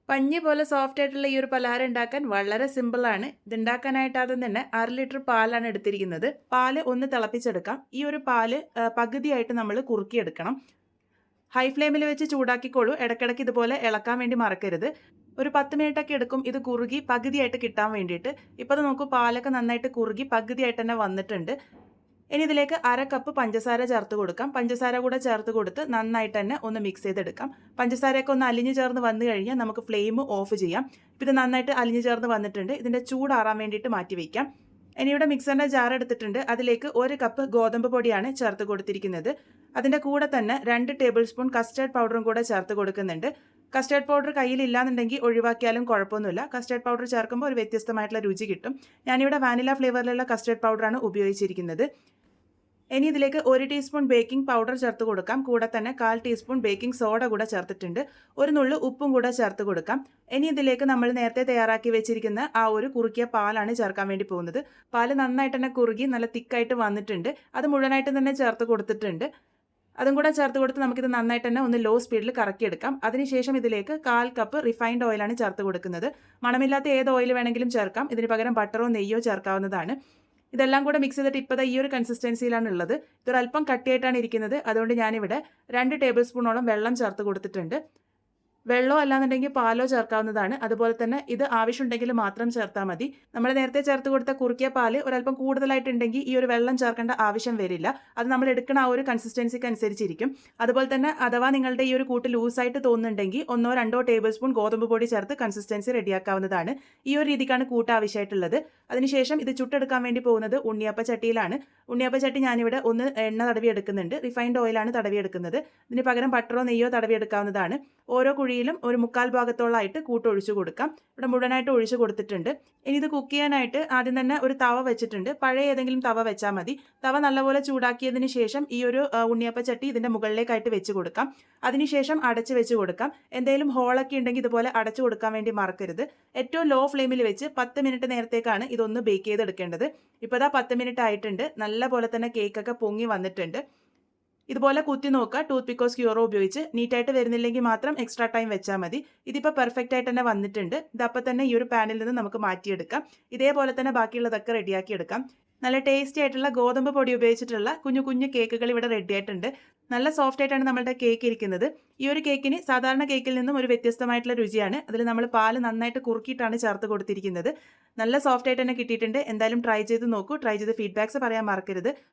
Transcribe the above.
പഞ്ഞി പോലെ സോഫ്റ്റ് ആയിട്ടുള്ള ഈ ഒരു പലഹാരം ഉണ്ടാക്കാൻ വളരെ സിമ്പിളാണ്. ഇതുണ്ടാക്കാനായിട്ട് ആദ്യം തന്നെ 1/2 ലിറ്റർ പാലാണ് എടുത്തിരിക്കുന്നത്. പാല് ഒന്ന് തിളപ്പിച്ചെടുക്കാം. ഈ ഒരു പാല് പകുതിയായിട്ട് നമ്മൾ കുറുക്കിയെടുക്കണം. ഹൈ ഫ്ലെയിമിൽ വെച്ച് ചൂടാക്കിക്കോളൂ. ഇടയ്ക്കിടയ്ക്ക് ഇതുപോലെ ഇളക്കാൻ വേണ്ടി മറക്കരുത്. ഒരു 10 മിനിറ്റൊക്കെ എടുക്കും ഇത് കുറുകി പകുതിയായിട്ട് കിട്ടാൻ വേണ്ടിയിട്ട്. ഇപ്പോൾ അത് നോക്കൂ, പാലൊക്കെ നന്നായിട്ട് കുറുകി പകുതിയായിട്ട് തന്നെ വന്നിട്ടുണ്ട്. ഇനി ഇതിലേക്ക് 1/2 കപ്പ് പഞ്ചസാര ചേർത്ത് കൊടുക്കാം. പഞ്ചസാര കൂടെ ചേർത്ത് കൊടുത്ത് നന്നായിട്ട് തന്നെ ഒന്ന് മിക്സ് ചെയ്തെടുക്കാം. പഞ്ചസാരയൊക്കെ ഒന്ന് അലിഞ്ഞു ചേർന്ന് വന്നു കഴിഞ്ഞാൽ നമുക്ക് ഫ്ലെയിം ഓഫ് ചെയ്യാം. ഇപ്പോൾ ഇത് നന്നായിട്ട് അലിഞ്ഞു ചേർന്ന് വന്നിട്ടുണ്ട്. ഇതിൻ്റെ ചൂടാറാൻ വേണ്ടിയിട്ട് മാറ്റി വയ്ക്കാം. ഇനി ഇവിടെ മിക്സറിൻ്റെ ജാർ എടുത്തിട്ടുണ്ട്. അതിലേക്ക് 1 കപ്പ് ഗോതമ്പ് പൊടിയാണ് ചേർത്ത് കൊടുത്തിരിക്കുന്നത്. അതിൻ്റെ കൂടെ തന്നെ 2 ടേബിൾ സ്പൂൺ കസ്റ്റേർഡ് പൗഡറും കൂടെ ചേർത്ത് കൊടുക്കുന്നുണ്ട്. കസ്റ്റേർഡ് പൗഡർ കയ്യിലില്ലാന്നുണ്ടെങ്കിൽ ഒഴിവാക്കിയാലും കുഴപ്പമൊന്നുമില്ല. കസ്റ്റേർഡ് പൗഡർ ചേർക്കുമ്പോൾ ഒരു വ്യത്യസ്തമായിട്ടുള്ള രുചി കിട്ടും. ഞാനിവിടെ വാനില ഫ്ലേവറിലുള്ള കസ്റ്റേർഡ് പൗഡറാണ് ഉപയോഗിച്ചിരിക്കുന്നത്. ഇനി ഇതിലേക്ക് 1 ടീസ്പൂൺ ബേക്കിംഗ് പൗഡർ ചേർത്ത് കൊടുക്കാം. കൂടെ തന്നെ 1/4 ടീസ്പൂൺ ബേക്കിംഗ് സോഡ കൂടെ ചേർത്തിട്ടുണ്ട്. ഒരു നുള്ളു ഉപ്പും കൂടെ ചേർത്ത് കൊടുക്കാം. ഇനി ഇതിലേക്ക് നമ്മൾ നേരത്തെ തയ്യാറാക്കി വെച്ചിരിക്കുന്ന ആ ഒരു കുറുക്കിയ പാലാണ് ചേർക്കാൻ വേണ്ടി പോകുന്നത്. പാല് നന്നായിട്ട് തന്നെ കുറുകി നല്ല തിക്കായിട്ട് വന്നിട്ടുണ്ട്. അത് മുഴുവനായിട്ട് തന്നെ ചേർത്ത് കൊടുത്തിട്ടുണ്ട്. അതും കൂടെ ചേർത്ത് കൊടുത്ത് നമുക്കിത് നന്നായിട്ട് തന്നെ ഒന്ന് ലോ സ്പീഡിൽ കറക്കിയെടുക്കാം. അതിനുശേഷം ഇതിലേക്ക് 1/4 കപ്പ് റിഫൈൻഡ് ഓയിലാണ് ചേർത്ത് കൊടുക്കുന്നത്. മണമില്ലാത്ത ഏത് ഓയിൽ വേണമെങ്കിലും ചേർക്കാം. ഇതിന് പകരം ബട്ടറോ നെയ്യോ ചേർക്കാവുന്നതാണ്. ഇതെല്ലാം കൂടെ മിക്സ് ചെയ്തിട്ട് ഇപ്പോൾ ഈ ഒരു കൺസിസ്റ്റൻസിയിലാണ് ഉള്ളത്. ഇതൊരല്പം കട്ടിയായിട്ടാണ് ഇരിക്കുന്നത്. അതുകൊണ്ട് ഞാനിവിടെ 2 ടേബിൾ സ്പൂണോളം വെള്ളം ചേർത്ത് കൊടുത്തിട്ടുണ്ട്. വെള്ളമോ അല്ലാന്നുണ്ടെങ്കിൽ പാലോ ചേർക്കാവുന്നതാണ്. അതുപോലെ തന്നെ ഇത് ആവശ്യമുണ്ടെങ്കിൽ മാത്രം ചേർത്താൽ മതി. നമ്മൾ നേരത്തെ ചേർത്ത് കൊടുത്ത കുറുക്കിയ പാല് ഒരല്പം കൂടുതലായിട്ടുണ്ടെങ്കിൽ ഈ ഒരു വെള്ളം ചേർക്കേണ്ട ആവശ്യം വരില്ല. അത് നമ്മൾ എടുക്കുന്ന ആ ഒരു കൺസിസ്റ്റൻസിക്ക് അനുസരിച്ചിരിക്കും. അതുപോലെ തന്നെ അഥവാ നിങ്ങളുടെ ഈ ഒരു കൂട്ട് ലൂസായിട്ട് തോന്നുന്നുണ്ടെങ്കിൽ 1-2 ടേബിൾ സ്പൂൺ ഗോതമ്പ് പൊടി ചേർത്ത് കൺസിസ്റ്റൻസി റെഡിയാക്കാവുന്നതാണ്. ഈ ഒരു രീതിക്കാണ് കൂട്ട് ആവശ്യമായിട്ടുള്ളത്. അതിനുശേഷം ഇത് ചുട്ടെടുക്കാൻ വേണ്ടി പോകുന്നത് ഉണ്ണിയപ്പ ചട്ടിയിലാണ്. ഉണ്ണിയപ്പ ചട്ടി ഞാനിവിടെ ഒന്ന് എണ്ണ തടവി എടുക്കുന്നുണ്ട്. റിഫൈൻഡ് ഓയിലാണ് തടവി എടുക്കുന്നത്. ഇതിന് പകരം ബട്ടറോ നെയ്യോ തടവി എടുക്കാവുന്നതാണ്. ഓരോ കുഴിയിലും ഒരു 1/4 ഭാഗത്തോളമായിട്ട് കൂട്ട് ഒഴിച്ചു കൊടുക്കാം. ഇവിടെ മുഴുവനായിട്ട് ഒഴിച്ചു കൊടുത്തിട്ടുണ്ട്. ഇനി ഇത് കുക്ക് ചെയ്യാനായിട്ട് ആദ്യം തന്നെ ഒരു തവ വെച്ചിട്ടുണ്ട്. പഴയ ഏതെങ്കിലും തവ വെച്ചാൽ മതി. തവ നല്ലപോലെ ചൂടാക്കിയതിന് ശേഷം ഈ ഒരു ഉണ്ണിയപ്പ ചട്ടി ഇതിൻ്റെ മുകളിലേക്കായിട്ട് വെച്ച് കൊടുക്കാം. അതിനുശേഷം അടച്ച് വെച്ച് കൊടുക്കാം. എന്തെങ്കിലും ഹോളൊക്കെ ഉണ്ടെങ്കിൽ ഇതുപോലെ അടച്ചു കൊടുക്കാൻ വേണ്ടി മറക്കരുത്. ഏറ്റവും ലോ ഫ്ലെയിമിൽ വെച്ച് 10 മിനിറ്റ് നേരത്തേക്കാണ് ഇതൊന്ന് ബേക്ക് ചെയ്തെടുക്കേണ്ടത്. ഇപ്പോൾ ഇതാ 10 മിനിറ്റ് ആയിട്ടുണ്ട്. നല്ല പോലെ തന്നെ കേക്കൊക്കെ പൊങ്ങി വന്നിട്ടുണ്ട്. ഇതുപോലെ കുത്തി നോക്കുക. ടൂത്ത് പിക്കോ സ്ക്യൂറോ ഉപയോഗിച്ച്. നീറ്റായിട്ട് വരുന്നില്ലെങ്കിൽ മാത്രം എക്സ്ട്രാ ടൈം വെച്ചാൽ മതി. ഇതിപ്പോൾ പെർഫെക്റ്റ് ആയിട്ട് തന്നെ വന്നിട്ടുണ്ട്. ഇതപ്പോൾ തന്നെ ഈ ഒരു പാനിൽ നിന്ന് നമുക്ക് മാറ്റിയെടുക്കാം. ഇതേപോലെ തന്നെ ബാക്കിയുള്ളതൊക്കെ റെഡിയാക്കി എടുക്കാം. നല്ല ടേസ്റ്റി ആയിട്ടുള്ള ഗോതമ്പ് പൊടി ഉപയോഗിച്ചിട്ടുള്ള കുഞ്ഞു കുഞ്ഞു കേക്കുകൾ ഇവിടെ റെഡി ആയിട്ടുണ്ട്. നല്ല സോഫ്റ്റ് ആയിട്ടാണ് നമ്മളുടെ കേക്ക് ഇരിക്കുന്നത്. ഈ ഒരു കേക്കിന് സാധാരണ കേക്കിൽ നിന്നും ഒരു വ്യത്യസ്തമായിട്ടുള്ള രുചിയാണ്. അതിൽ നമ്മൾ പാല് നന്നായിട്ട് കുറുക്കിയിട്ടാണ് ചേർത്ത് കൊടുത്തിരിക്കുന്നത്. നല്ല സോഫ്റ്റ് ആയിട്ട് തന്നെ കിട്ടിയിട്ടുണ്ട്. എന്തായാലും ട്രൈ ചെയ്ത് നോക്കൂ. ട്രൈ ചെയ്ത് ഫീഡ്ബാക്ക്സ് പറയാൻ മറക്കരുത്.